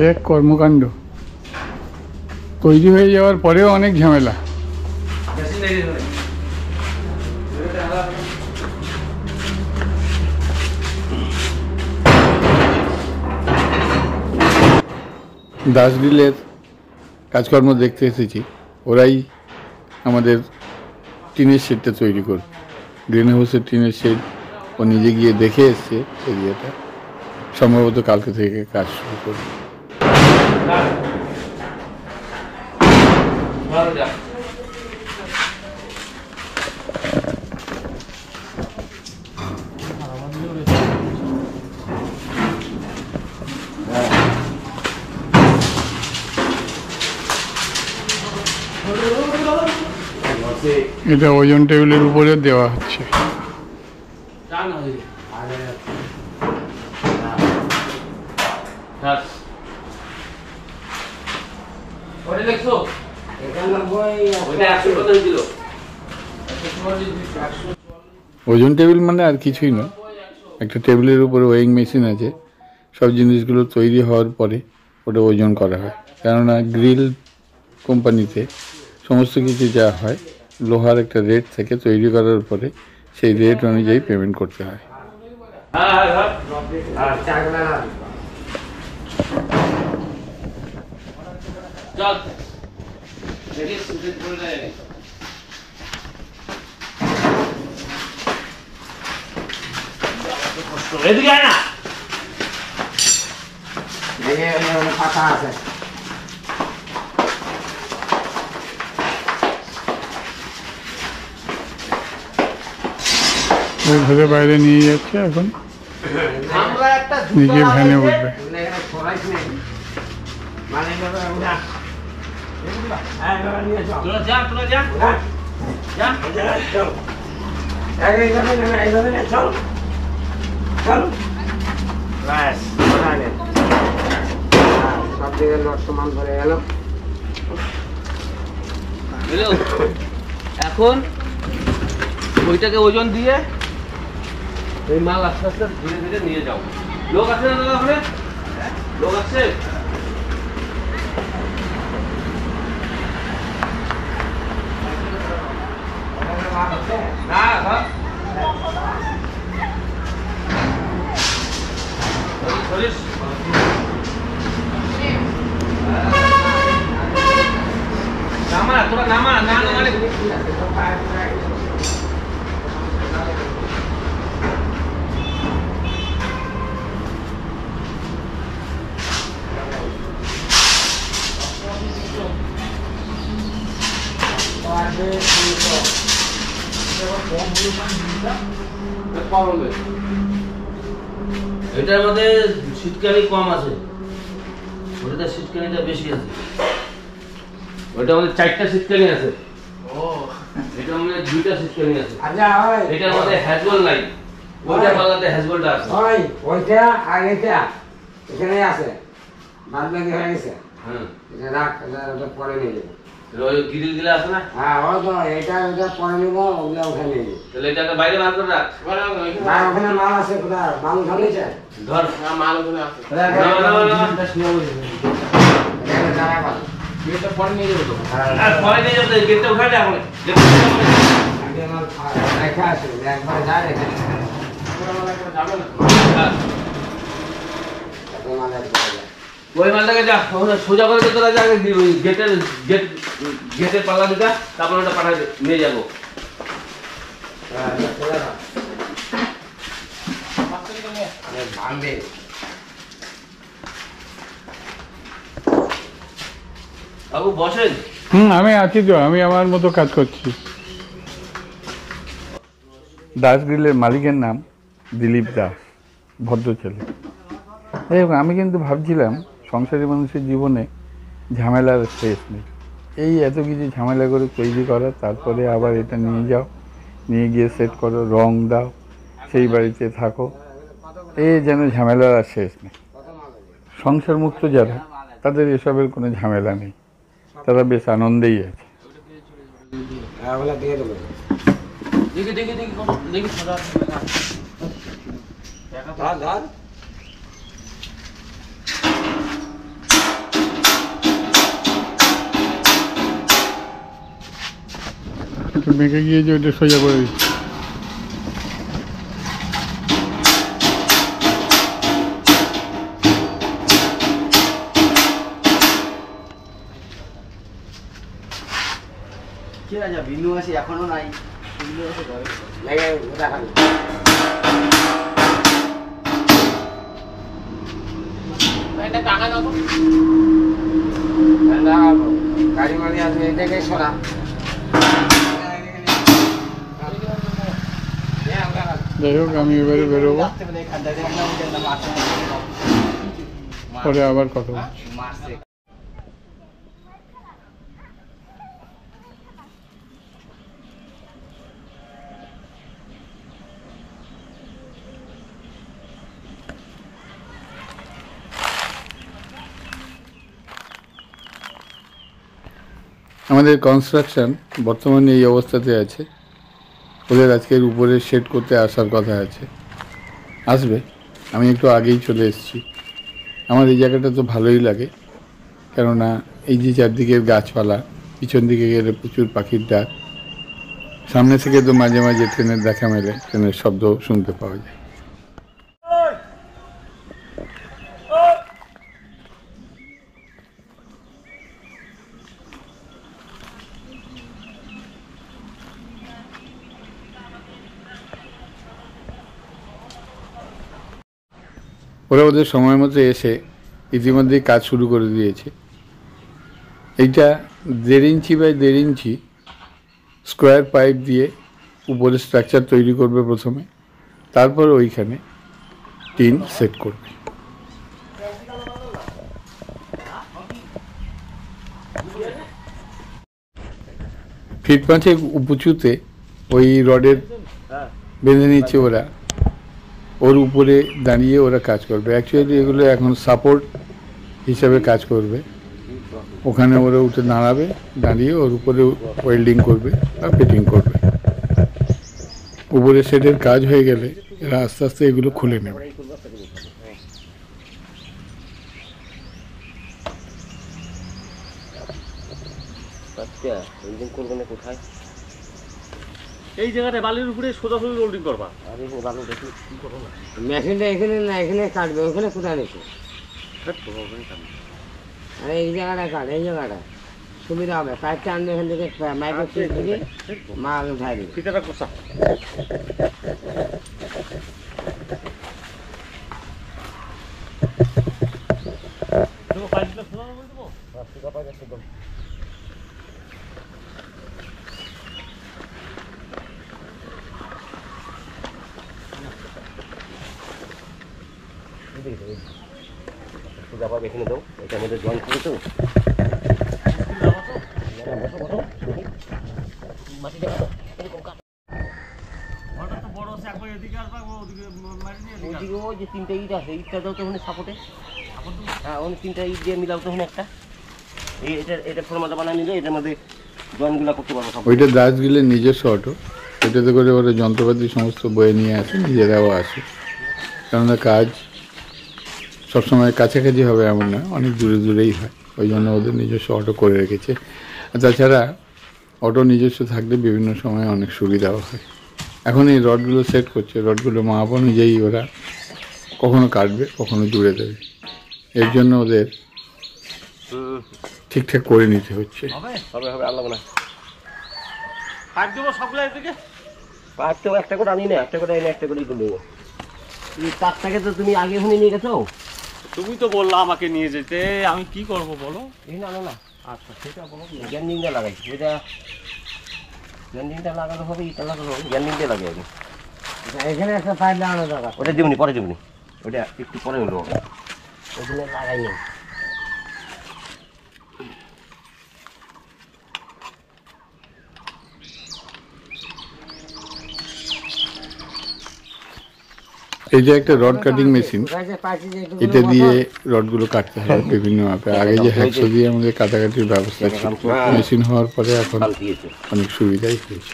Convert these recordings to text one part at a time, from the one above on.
এক কর্মকাণ্ড, তৈরি হয়ে যাওয়ার পরেও অনেক ঝামেলা। দাস গ্রিলের কাজকর্ম দেখতে এসেছি। ওরাই আমাদের টিনের শেডটা তৈরি করবে, গ্রিন হাউসের টিনের শেড। ও নিজে গিয়ে দেখে এসছে এরিয়াটা, সম্ভবত কালকে থেকে কাজ শুরু করবে। এটা ওজন টেবিলের উপরে দেওয়া হচ্ছে। ওজন টেবিল মানে আর কিছুই নয়, একটা টেবিলের উপরে ওয়েইং মেশিন আছে। সব জিনিসগুলো তৈরি হওয়ার পরে ওটা ওজন করা হয়, কেননা গ্রিল কোম্পানিতে সমস্ত কিছু যা হয় লোহার একটা রেট থেকে তৈরি করার পরে সেই রেট অনুযায়ী পেমেন্ট করতে হয়। ফাঁকা আছে। ঘরে বাইরে নিয়ে যাচ্ছে, এখন নিজে ভ্যানে উঠবে। সব দিকে লোড সমান করে গেল। এখন ওইটাকে ওজন দিয়ে এই মাল আস্তে আস্তে ধীরে ধীরে নিয়ে যাও। লোক আছে না দাদা ওখানে? লোক আছে? না নামা, তোরা নামা, না নামালে এটার মধ্যে শীতকালি কম আছে, ওটাতে শীতকালিটা বেশি আছে। ওইটা আমাদের 4টা শীতকালি আছে। এটা আমাদের 2টা শীতকালি আছে। এটার মধ্যে হ্যাজবল নাই, ওইটা বাংলাতে হ্যাজবলটা আছে। ওইটা আর এটা এখানে আছে, বাদ বাকি হয়ে গেছে। হ্যাঁ, এটা রাখ, এটা পরে নিয়ে যাবো। ওই গ্রিল দিলে আছে না? হ্যাঁ, ও তো এটা পরে নিবো, ওগুলো ওখানে নিয়ে যাবো। তাহলে এটাকে বাইরে বার করে রাখ। না, ওখানে মাল আছে, কোথায় মাল উঠালে চাই ধর, মাল ওখানে আছে। গেটটা পরে নিয়ে যাবো তো। আর পরে নিয়ে যাবো, গেটটা উঠাই দে এখন। রেখা আছে, একবার যা রেখা ওই মালটাকে যা সোজা করে তোরা যা, গেটের পাল্লা দিটা, তারপর ওটা পাঠাই নিয়ে যাবো। বাবু বসেন। আমি আছি তো, আমি আমার মতো কাজ করছি। দাস গ্রিলের মালিকের নাম দিলীপ দাস, ভদ্র ছেলে। আমি কিন্তু ভাবছিলাম সংসারী মানুষের জীবনে ঝামেলার শেষ নেই। এই এত কিছু ঝামেলা করে তৈরি করা, তারপরে আবার এটা নিয়ে যাও, নিয়ে গিয়ে সেট করো, রং দাও, সেই বাড়িতে থাকো, যেন ঝামেলার আর শেষ নেই। সংসার মুক্ত যারা, তাদের এসবের কোনো ঝামেলা নেই, তারা বেশ আনন্দেই আছে। একটু মেখে গিয়েছে, ওইটা সোজা করে দিচ্ছি। বিন্দু আছে এখনো নাই, বিন্দু আছে ঘরে। গাড়ি মারি আসবে, এটাকে সরা। যাই হোক, আমি এবারে বেরোবো, পরে আবার কথা বলছি। আমাদের কনস্ট্রাকশন বর্তমানে এই অবস্থাতে আছে। ওদের আজকের উপরে শেড করতে আসার কথা আছে, আসবে। আমি একটু আগেই চলে এসেছি। আমার এই জায়গাটা তো ভালোই লাগে, কেননা এই যে চারদিকের গাছপালা, পিছন দিকে গেলে প্রচুর পাখির ডাক, সামনে থেকে তো মাঝে মাঝে ট্রেনের দেখা মেলে, ট্রেনের শব্দ শুনতে পাওয়া যায়। ওরা ওদের সময় মতো এসে ইতিমধ্যেই কাজ শুরু করে দিয়েছে। এইটা 1.5 inch by 1.5 inch square pipe দিয়ে উপরে স্ট্রাকচার তৈরি করবে প্রথমে, তারপর ওইখানে টিন সেট করবে। ফিট 5 উঁচুতে ওই রডের বেঁধে নিচ্ছে ওরা, ওর উপরে দাঁড়িয়ে ওরা কাজ করবে। অ্যাকচুয়ালি এগুলো এখন সাপোর্ট হিসাবে কাজ করবে। ওখানে ওরা উঠে দাঁড়াবে, দাঁড়িয়ে ওর উপরে ওয়েল্ডিং করবে আর ফিটিং করবে। উপরে শেডের কাজ হয়ে গেলে এরা আস্তে আস্তে এগুলো খুলে নেবে। কোথায়? এই জায়গাটা বালির উপরে সোজাসুজি রোল্ডিং করবা। আরে বালু দেখি কি করবো না, মেশিনটা এখানে না, এখানে কাটবে, ওখানে কোথায় নিচ্ছে? আরে এই জায়গাটা কাট, এই জায়গাটা সুবিধা হবে। পাইপটা আনবে এখান থেকে, মাইকের সুইচ থেকে মাল উঠাই দিবে। ফিতাটা কোসা এখানে দাও, এটার মধ্যে জয়েন করে তো ওই যে 3টা ইট আছে, ইটটা দাও তো ওখানে সাপোর্টে। হ্যাঁ, ওখানে 3টা ইট দিয়ে মিলাও তো ওখানে একটা। এটা ফর্মাটা বানিয়ে নিলে এটার মধ্যে জয়েনগুলো করতে পারবো সব। ওইটা দাসগিলের নিজস্ব অটো, ওইটাতে করে ওরা যন্ত্রপাতি সমস্ত বয়ে নিয়ে আসে, নিজেরাও আসে। কেননা কাজ সবসময় কাছাকাছি হবে এমন না, অনেক দূরে দূরেই হয়। ওই জন্য ওদের নিজস্ব অটো করে রেখেছে। আর তাছাড়া অটো নিজস্ব থাকলে বিভিন্ন সময় অনেক সুবিধাও হয়। এখন এই রডগুলো সেট করছে, রডগুলো মাপ অনুযায়ী ওরা কখনো কাটবে, কখনো জুড়ে দেবে। এর জন্য ওদের ঠিকঠাক করে নিতে হচ্ছে। হবে হবে, আল্লাহ না পাইপ দেবো সবগুলো এদিকে। পাইপ তো একটা করে আনি না, একটা করে এনে একটা করেই করবো। এই তারটাকে তো তুমি আগে ওখানে নিয়ে গেছো। তুমি তো বললা আমাকে নিয়ে যেতে, আমি কি করব বলো? এই না না, আচ্ছা সেটা বলো। গ্যান্ডিংটা লাগাই, ওইটা গ্যান্ডিংটা লাগানো হবে, এটা লাগানো হবে, গ্যান্ডিংটা লাগে আগে। এখানে একটা পাইপ লাগানো দরকার। ওটা দিবনি, পরে দিবনি, ওটা একটু পরে হলো ওখানে লাগাই নি। এইটা একটা রড কাটিং মেশিন, এটা দিয়ে রডগুলো কাটতে হয় বিভিন্ন মাপে। আগে যে হ্যাকসো দিয়ে আমাদের কাটাকাটির ব্যবস্থা ছিল, মেশিন হওয়ার পরে এখন অনেক সুবিধাই হয়েছে।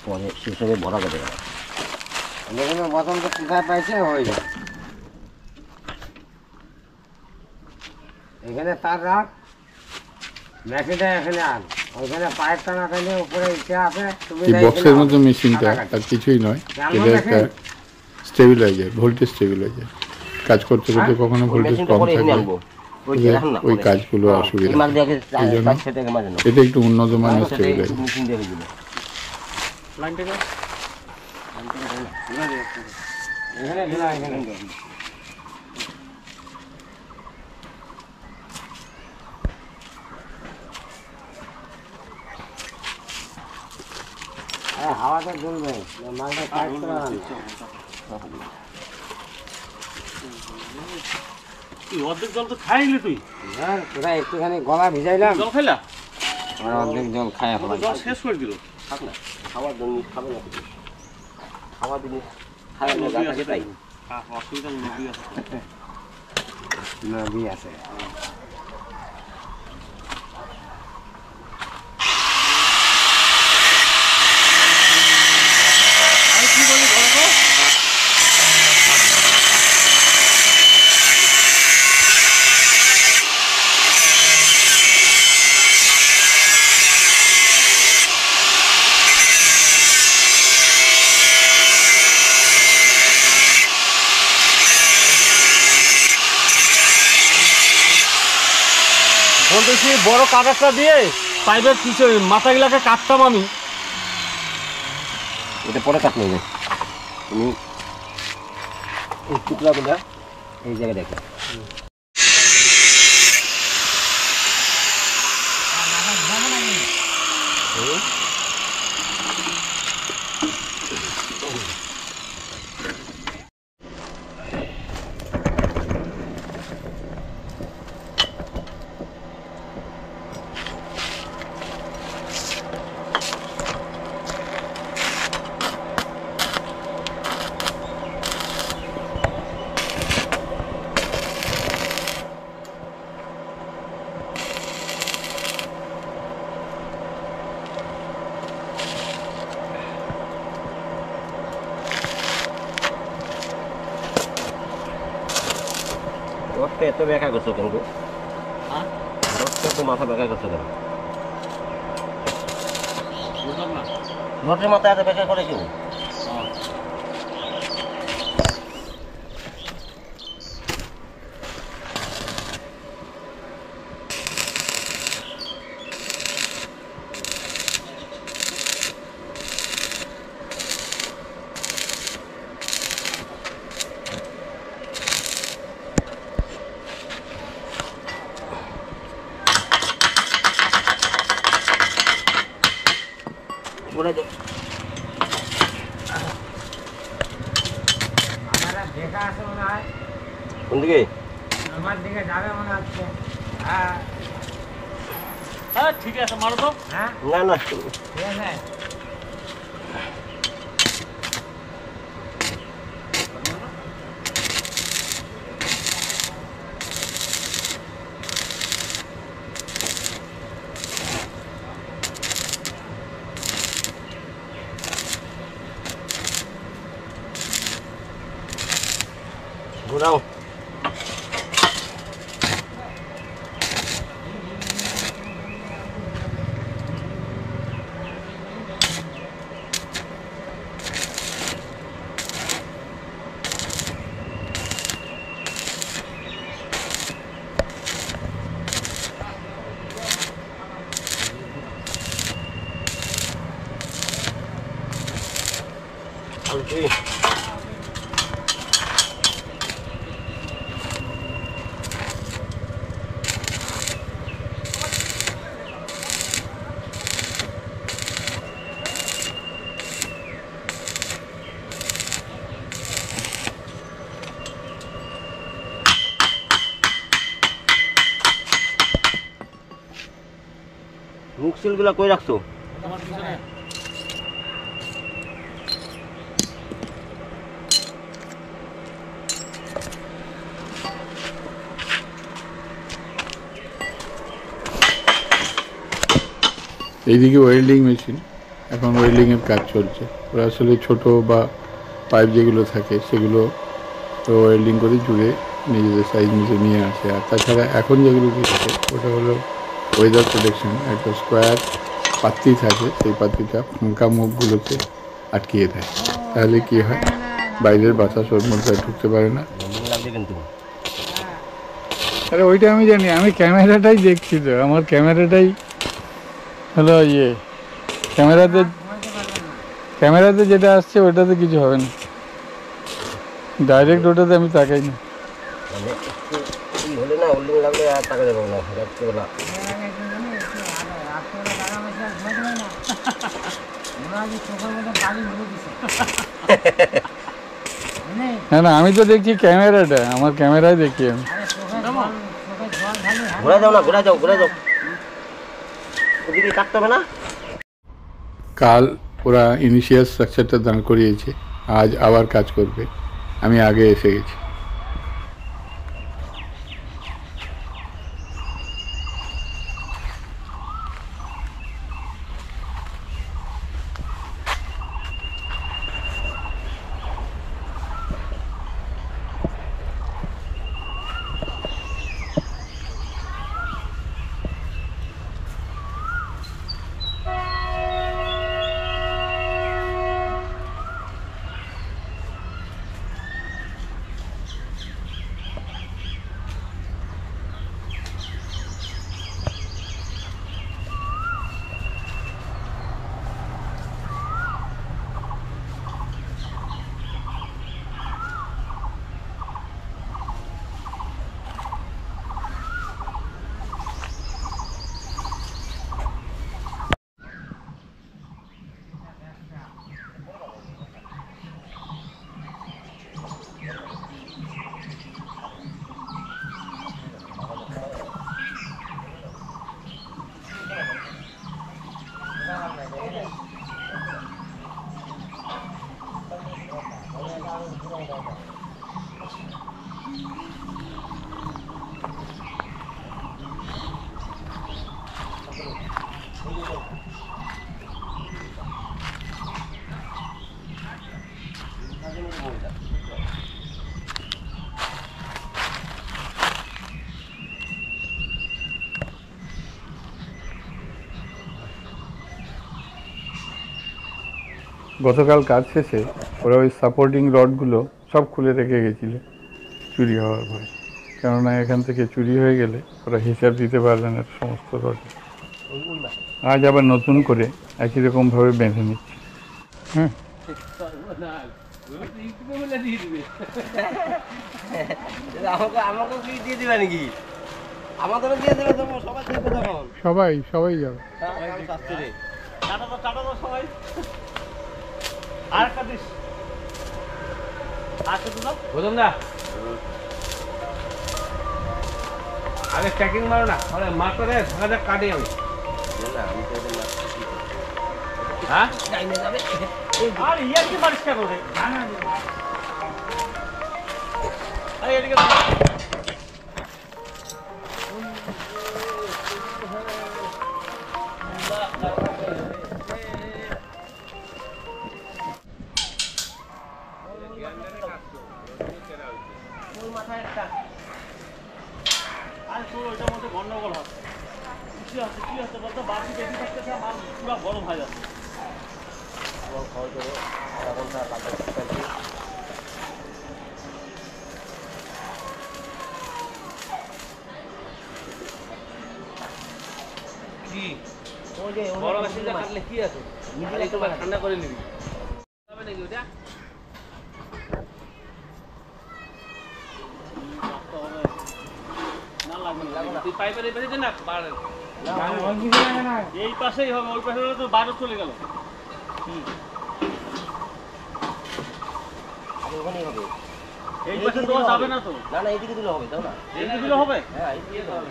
পরে সেসবে ভরা যাবে। এখানে বোতল তো কোথায় পাইছে, হয়ে যায়। এখানে তার রাখ, মেশিনটা এখানে আন। ওইখানে পায়ের টানা টানে উপরে ইচ্ছে আছে এই বক্সের মতো মেশিনটা আর কিছুই নয়, এটা একটা স্টেবিলাইজার, ভোল্টেজ স্টেবিলাইজার। কাজ করতে করতে কখনো ভোল্টেজ কম থাকলে ওই কাজগুলো অসুবিধা, এই জন্য এটা একটু উন্নত মানের স্টেবিলাইজার। হাওয়াটা জ্বলবে মালটা টাইট করে অর্ধেক জল তো খাইলি তুই, তোরা একটুখানি গলা ভিজাইলাম, জল খাইলা, অর্ধেক জল খাই জল শেষ করে দিল। থাক না, খাওয়ার জন্য খাবে না কিছু। খাওয়া জিনিস খাওয়ার মজা থাকে তাই। অসুবিধা নদী আছে, নদী আছে। বলতেছি বড় কাগজটা দিয়ে পাইপের কিছু মাথাগুলাকে কাটতাম আমি। এটা পরে কাটলে হবে, তুমি এই টুকরাগুলো এই জায়গায় দেখো। রথটা এত বেঁকা করছো কেন গো? রথটা তো মাথা বেঁকা করছো কেন? রথের মাথা এত বেঁকা করে কেউ? বলে দে। আমার দেখা আছে মনে হয়, কোন দিকে? আমার দিকে যাবে মনে হচ্ছে। হ্যাঁ হ্যাঁ ঠিক আছে, মারো তো। হ্যাঁ না না, ঠিক আছে। ঘোরাও। আলতি মুখ সিলগুলা কই রাখছো? তোমার পিছনে এইদিকে ওয়েল্ডিং মেশিন, এখন ওয়েল্ডিংয়ের কাজ চলছে। ওরা আসলে ছোট বা পাইপ যেগুলো থাকে সেগুলো তো ওয়েল্ডিং করে জুড়ে নিজেদের সাইজ মিশে নিয়ে আসে। আর তাছাড়া এখন যেগুলো দিচ্ছে ওটা হলো ওয়েদার প্রোটেকশন একটা স্কোয়ার পাত্তি থাকে, সেই পাত্তিটা ফাঁকা মুখগুলোতে আটকিয়ে দেয়। তাহলে কি হয়, বাইরের বাতাস ওর মধ্যে ঢুকতে পারে না। লাগবে কিন্তু আরে ওইটা আমি জানি, আমি ক্যামেরাটাই দেখছি তো, আমার ক্যামেরাটাই হলো ক্যামেরাতে যেটা আসছে ওটাতে কিছু হবে না, ডাইরেক্ট ওটাতে আমি তাকাই না। মানে এই হলে না হোল্ডিং লাগলে আর টাকা যাবে না রাত্রিবেলা। হ্যাঁ না, আমি তো দেখছি ক্যামেরাটা, আমার ক্যামেরায় দেখি আমি। ঘোরা যাও না, ঘোরা যাও ওদিকে কাটতে হবে না। কাল ওরা ইনিশিয়াল স্ট্রাকচারটা দাঁড় করিয়েছে, আজ আবার কাজ করবে, আমি আগে এসে গেছি। গতকাল কাজ শেষে ওরা ওই সাপোর্টিং রডগুলো সব খুলে রেখে গেছিল চুরি হওয়ার ভয়, কেননা এখান থেকে চুরি হয়ে গেলে ওরা হিসাব দিতে পারবে না সমস্ত রড। আজ আবার নতুন করে একই রকমভাবে বেঁধে নিচ্ছে। হ্যাঁ, আমাকে কি দিয়ে দিবে নাকি? আমাদেরও দিয়ে দেবে তো, সবাই দেখবে তখন। সবাই যাবে। টাটা তো সবাই। আর একটা দিস। আর কত দাও? বুঝলাম না, আরে ট্যাকিং মারো না, আরে মারতে রে ভাগা কাটে আমি। না আমি তো এটা মারছি। হ্যাঁ টাইমে যাবে। আর ইয়ার কি মারিস কেন রে? আরে এদিকে আর তোর ওইটার মধ্যে গন্ডগোল হবে। কি হচ্ছে বলতো, বাকি বেশি থাকতেছে, আমার পুরো গরম হয়ে যাচ্ছে। আমার খাওয়া করে আধা ঘন্টা লাগবে। কি ওই যে বড় মেশিনটা কাটলে কি আছে, নিজের একটু ঠান্ডা করে নিবি হবে নাকি ওটা? না লাগবে না। তুই পাইপের এই পাশে না বাড়ে এই পাশেই হবে, ওই পাশে হলে তো বাইরে চলে গেল। ওখানেই হবে। এই পাশে দেওয়া যাবে না তো। না এইদিকে দিলে হবে, তাও না? এইদিকে দিলে হবে? হ্যাঁ এইদিকে দিলে হবে।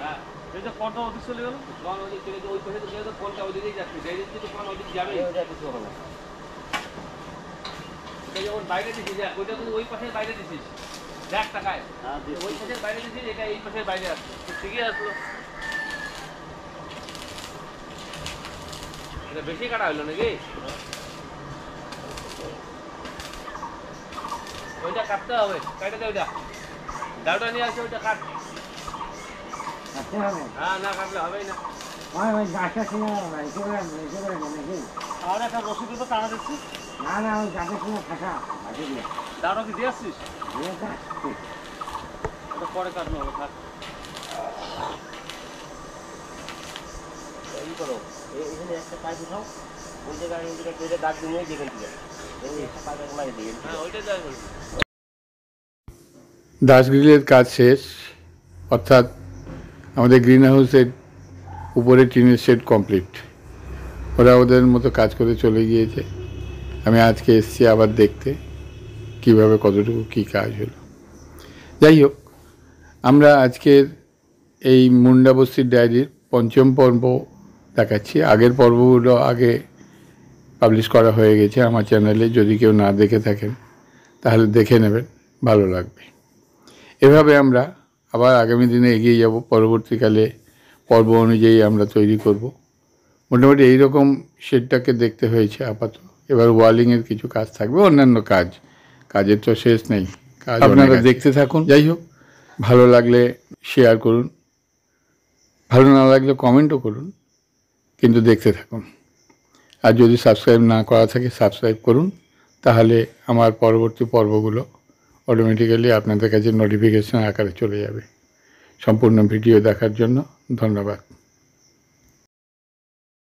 হ্যাঁ এই যে কত অধিক চলে গেল। কোন ওদিক থেকে ওই পাশে তো গেলে তো ফোনটা ওদিকেই যাচ্ছে, সেই দিক থেকে কোন ওদিক যাবে। ওইটা কিছু হবে না। এটা যখন বাইরে দিছিস ওইটা তুই ওই পাশের বাইরে দিছিস, দেখ টাকায় ওই পাশের বাইরে দিছিস, এটা এই পাশের বাইরে আসছে, ঠিকই আসলো। এটা বেশি কাটা হইলো নাকি? ওইটা কাটতে হবে, কাটে দে ওইটা, ডাউটা নিয়ে আসছে, ওইটা কাট। কাটতে হবে হ্যাঁ, না কাটলে হবেই না। ওই গাছটা ছিল নাকি আর একটা রসিদে তো টানা দিচ্ছি। না ওই গাছের সঙ্গে থাকা বাকি দিয়ে দাঁড়ো কি দিয়ে আসছিস? দিয়ে থাক। ওটা পরে কাটনো হবে, থাক। এই করো, এখানে একটা পাইপ উঠাও, ওই জায়গায় ওই দাগ দিয়ে নিয়ে যেখান থেকে এই একটা পাইপ লাগিয়ে দিই। হ্যাঁ, ওইটাই যাই বলবো। দাস গ্রিলের কাজ শেষ, অর্থাৎ আমাদের গ্রিন হাউসের উপরে টিনের শেড কমপ্লিট। ওরা ওদের মতো কাজ করে চলে গিয়েছে। আমি আজকে এসেছি আবার দেখতে কিভাবে কতটুকু কী কাজ হলো। যাই হোক, আমরা আজকের এই মুন্ডাবস্তির ডায়েরির পঞ্চম পর্ব দেখাচ্ছি। আগের পর্বগুলো আগে পাবলিশ করা হয়ে গেছে আমার চ্যানেলে, যদি কেউ না দেখে থাকেন তাহলে দেখে নেবেন, ভালো লাগবে। এভাবে আমরা আবার আগামী দিনে এগিয়ে যাব। পরবর্তীকালে পর্ব অনুযায়ী আমরা তৈরি করব। মোটামুটি এইরকম শেডটাকে দেখতে হয়েছে আপাতত। এবার ওয়ালিংয়ের কিছু কাজ থাকবে, অন্যান্য কাজের তো শেষ নেই, কাজ আপনারা দেখতে থাকুন। যাই হোক, ভালো লাগলে শেয়ার করুন, ভালো না লাগলে কমেন্টও করুন, কিন্তু দেখতে থাকুন। আর যদি সাবস্ক্রাইব না করা থাকে সাবস্ক্রাইব করুন, তাহলে আমার পরবর্তী পর্বগুলো অটোমেটিক্যালি আপনাদের কাছে নোটিফিকেশন আকারে চলে যাবে। সম্পূর্ণ ভিডিও দেখার জন্য ধন্যবাদ।